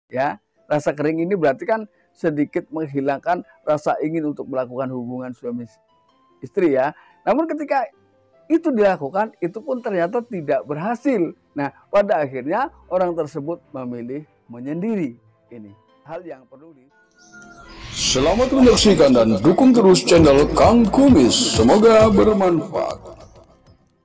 ya. Rasa kering ini berarti kan sedikit menghilangkan rasa ingin untuk melakukan hubungan suami istri ya. Namun ketika itu dilakukan, itu pun ternyata tidak berhasil. Nah, pada akhirnya orang tersebut memilih menyendiri. Ini hal yang perlu Selamat menyaksikan dan dukung terus channel Kang Kumis. Semoga bermanfaat.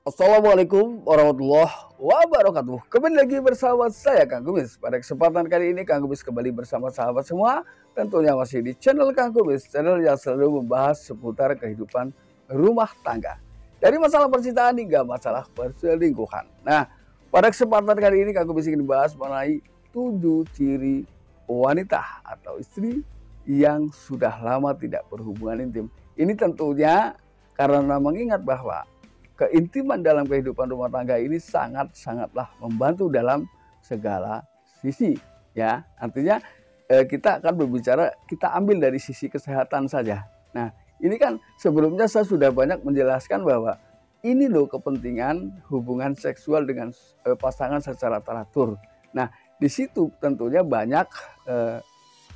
Assalamualaikum warahmatullahi wabarakatuh. Kembali lagi bersama saya Kang Kumis. Pada kesempatan kali ini Kang Kumis kembali bersama sahabat semua. Tentunya masih di channel Kang Kumis, channel yang selalu membahas seputar kehidupan rumah tangga. Dari masalah percintaan hingga masalah perselingkuhan. Nah, pada kesempatan kali ini Kang Kumis ingin membahas mengenai 7 ciri wanita atau istri yang sudah lama tidak berhubungan intim. Ini tentunya karena mengingat bahwa keintiman dalam kehidupan rumah tangga ini sangatlah membantu dalam segala sisi ya. Artinya kita akan berbicara, kita ambil dari sisi kesehatan saja. Nah, ini kan sebelumnya saya sudah banyak menjelaskan bahwa ini loh kepentingan hubungan seksual dengan pasangan secara teratur. Nah, di situ tentunya banyak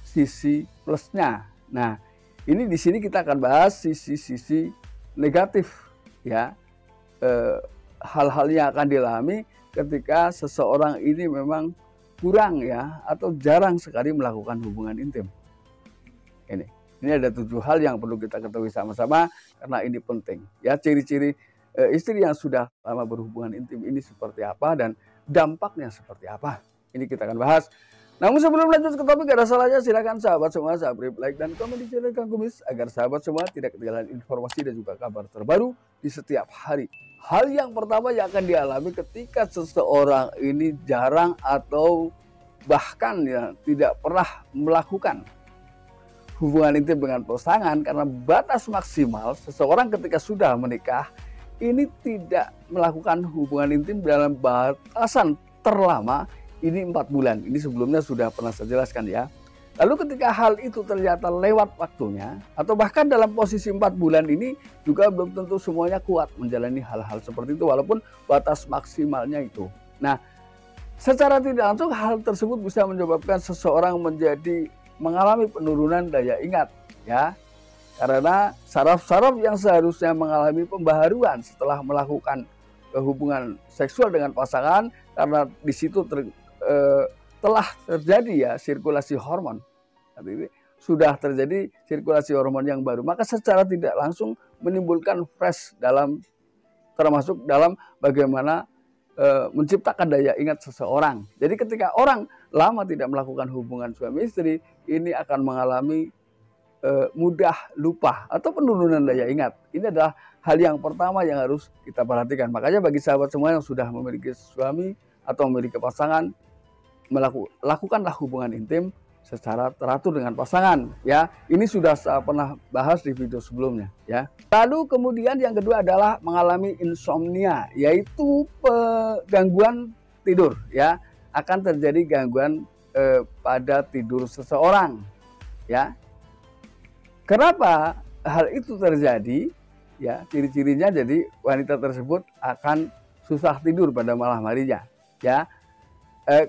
sisi plusnya. Nah, ini di sini kita akan bahas sisi-sisi negatif ya. Hal-hal yang akan dialami ketika seseorang ini memang kurang ya atau jarang sekali melakukan hubungan intim. Ini ada 7 hal yang perlu kita ketahui sama-sama karena ini penting ya. Ciri-ciri istri yang sudah lama berhubungan intim ini seperti apa dan dampaknya seperti apa, ini kita akan bahas. Namun sebelum lanjut ke topik, gak ada salahnya silakan sahabat semua subscribe, like, dan komen di channel Kang Kumis agar sahabat semua tidak ketinggalan informasi dan juga kabar terbaru di setiap hari. Hal yang pertama yang akan dialami ketika seseorang ini jarang atau bahkan ya tidak pernah melakukan hubungan intim dengan pasangan karena batas maksimal seseorang ketika sudah menikah ini tidak melakukan hubungan intim dalam batasan terlama. Ini 4 bulan, ini sebelumnya sudah pernah saya jelaskan ya. Lalu ketika hal itu ternyata lewat waktunya, atau bahkan dalam posisi 4 bulan ini juga belum tentu semuanya kuat menjalani hal-hal seperti itu, walaupun batas maksimalnya itu. Nah, secara tidak langsung hal tersebut bisa menyebabkan seseorang mengalami penurunan daya ingat ya. Karena saraf-saraf yang seharusnya mengalami pembaharuan setelah melakukan hubungan seksual dengan pasangan, karena di situ telah terjadi ya sirkulasi hormon. Artinya sudah terjadi sirkulasi hormon yang baru, maka secara tidak langsung menimbulkan fresh termasuk dalam bagaimana menciptakan daya ingat seseorang. Jadi ketika orang lama tidak melakukan hubungan suami istri, ini akan mengalami mudah lupa atau penurunan daya ingat. Ini adalah hal yang pertama yang harus kita perhatikan. Makanya bagi sahabat semua yang sudah memiliki suami atau memiliki pasangan, lakukanlah hubungan intim secara teratur dengan pasangan ya. Ini sudah saya pernah bahas di video sebelumnya ya. Lalu kemudian yang kedua adalah mengalami insomnia, yaitu gangguan tidur ya. Akan terjadi gangguan pada tidur seseorang ya. Kenapa hal itu terjadi ya? Ciri-cirinya jadi wanita tersebut akan susah tidur pada malam harinya ya.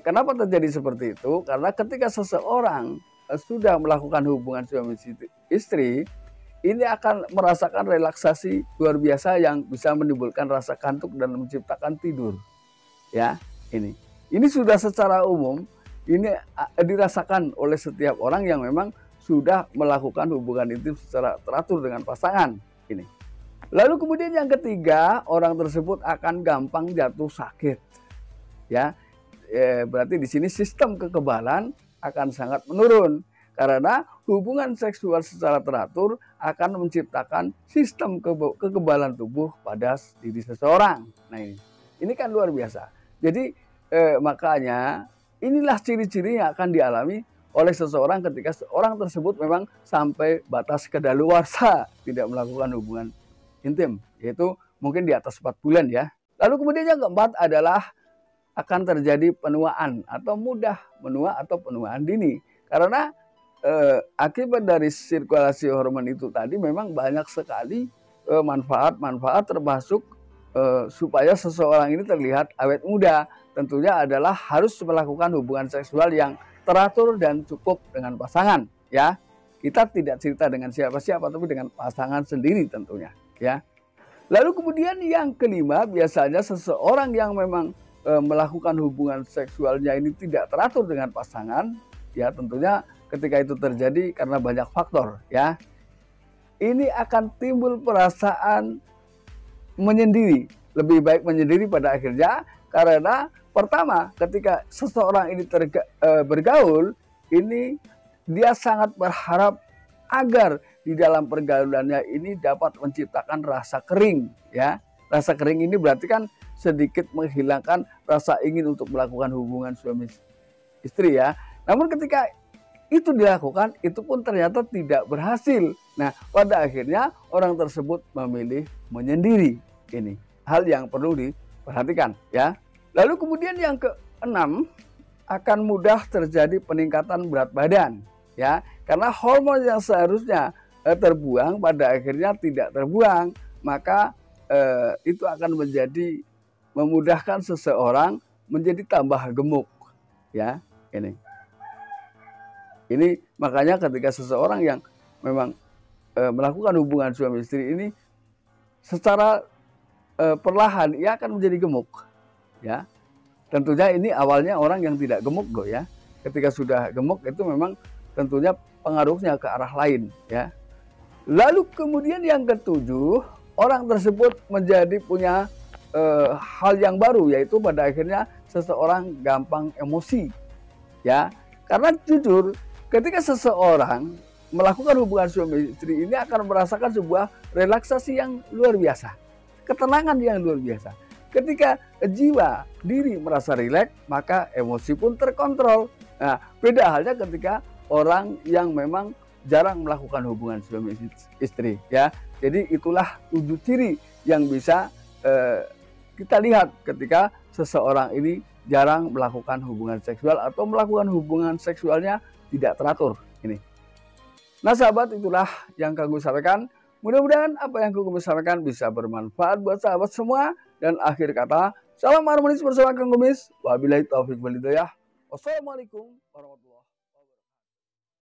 Kenapa terjadi seperti itu? Karena ketika seseorang sudah melakukan hubungan suami istri, ini akan merasakan relaksasi luar biasa yang bisa menimbulkan rasa kantuk dan menciptakan tidur. Ya, ini sudah secara umum ini dirasakan oleh setiap orang yang memang sudah melakukan hubungan intim secara teratur dengan pasangan. Lalu kemudian yang ketiga, orang tersebut akan gampang jatuh sakit. Ya. Berarti di sini sistem kekebalan akan sangat menurun karena hubungan seksual secara teratur akan menciptakan sistem kekebalan tubuh pada diri seseorang. Nah, ini kan luar biasa. Jadi makanya inilah ciri-ciri yang akan dialami oleh seseorang ketika seorang tersebut memang sampai batas kedaluarsa tidak melakukan hubungan intim, yaitu mungkin di atas 4 bulan ya. Lalu kemudian yang keempat adalah akan terjadi penuaan atau mudah menua atau penuaan dini. Karena akibat dari sirkulasi hormon itu tadi memang banyak sekali manfaat-manfaat termasuk supaya seseorang ini terlihat awet muda. Tentunya adalah harus melakukan hubungan seksual yang teratur dan cukup dengan pasangan, ya. Kita tidak cerita dengan siapa-siapa, tapi dengan pasangan sendiri tentunya, ya. Lalu kemudian yang kelima, biasanya seseorang yang memang melakukan hubungan seksualnya ini tidak teratur dengan pasangan, ya tentunya ketika itu terjadi karena banyak faktor, ya. Ini akan timbul perasaan menyendiri, lebih baik menyendiri pada akhirnya, karena pertama ketika seseorang ini bergaul, ini dia sangat berharap agar di dalam pergaulannya ini dapat menciptakan rasa kering, ya. Rasa kering ini berarti kan sedikit menghilangkan rasa ingin untuk melakukan hubungan suami istri, ya. Namun ketika itu dilakukan, itu pun ternyata tidak berhasil. Nah, pada akhirnya orang tersebut memilih menyendiri. Ini hal yang perlu diperhatikan, ya. Lalu kemudian yang keenam, akan mudah terjadi peningkatan berat badan, ya. Karena hormon yang seharusnya terbuang pada akhirnya tidak terbuang, maka itu akan menjadi memudahkan seseorang menjadi tambah gemuk, ya. Ini makanya ketika seseorang yang memang melakukan hubungan suami istri ini secara perlahan ia akan menjadi gemuk, ya. Tentunya ini awalnya orang yang tidak gemuk kok, ya. Ketika sudah gemuk itu memang tentunya pengaruhnya ke arah lain, ya. Lalu kemudian yang ketujuh, orang tersebut menjadi punya hal yang baru, yaitu pada akhirnya seseorang gampang emosi, ya. Karena jujur, ketika seseorang melakukan hubungan suami istri ini akan merasakan sebuah relaksasi yang luar biasa, ketenangan yang luar biasa. Ketika jiwa diri merasa rileks, maka emosi pun terkontrol. Nah, beda halnya ketika orang yang memang jarang melakukan hubungan suami istri, ya. Jadi itulah 7 ciri yang bisa kita lihat ketika seseorang ini jarang melakukan hubungan seksual atau melakukan hubungan seksualnya tidak teratur ini. Nah sahabat, itulah yang Kang Gumi sampaikan. Mudah-mudahan apa yang Kang Gumi sampaikan bisa bermanfaat buat sahabat semua. Dan akhir kata, salam harmonis bersama Kang Gumi. Wabillahi taufiq wal hidayah. Wassalamualaikum warahmatullahi wabarakatuh.